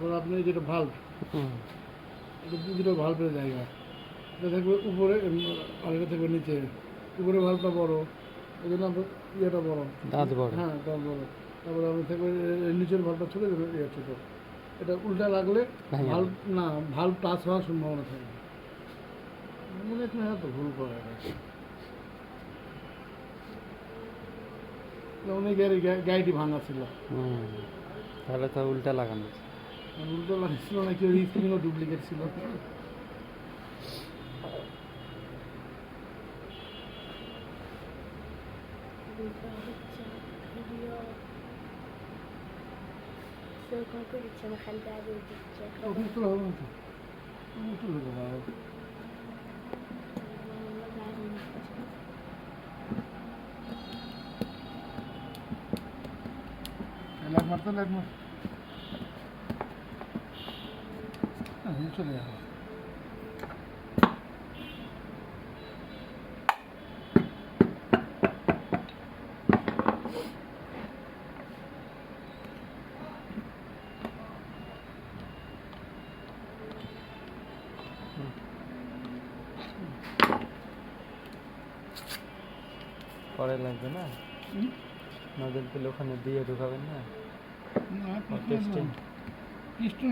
তারপর আপনি যেটা ভাল্ব, এটা দুটো ভাল্বের জায়গা, এটা থাকবে উপরে আর এটা থাকবে নিচে। উপরে ভাল্বটা বড়, এই জন্য আপনার ইয়েটা বড়, দাঁত বড়। হ্যাঁ দাঁত বড়। তারপরে আপনি থাকবে নিচের ভাল্বটা ছোটো, ইয়ে ছোটো। এটা উল্টা লাগলে ভেঙে ভাল্ব না, ভাল্ব টাচ হওয়ার সম্ভাবনা থাকে। মনে হয় হ্যাঁ তো ভুল করে অনেক গাড়িটি ভাঙা ছিল, তাহলে তো উল্টা লাগানো। উল্টো লাগছিল না, কেউ স্ক্রিনও ডুপ্লিকেট ছিল। অফিস তো হবে না তো, তুলে দেবো। লাইট মারতে লাইট মার, চলে যাবো। পরে লাগবে না, নজল তুলে ওখানে দিয়ে ঢুকাবেন না। পিস্টন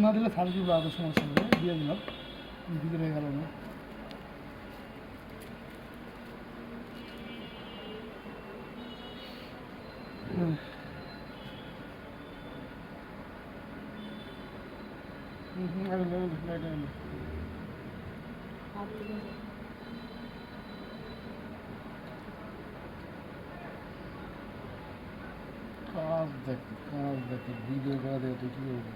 না দিলে সার্ভিস আরও সমস্যা হবে, দিয়ে দিলাম, ভিতরে গেল না। কাজ দেখে ভিডিও করা দেয় তো কী হবে।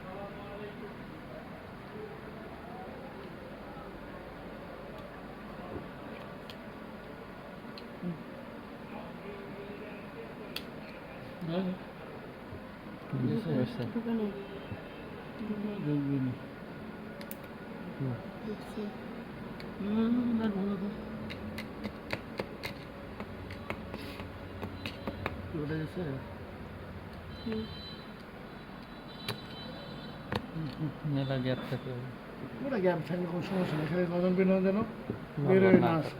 মেলা গ্যাপ থাকে, ওটা গ্যাপ থাকলে কোনো সমস্যা নেই, খালি নজন বেরোনো যেন বেরোয় না আসে।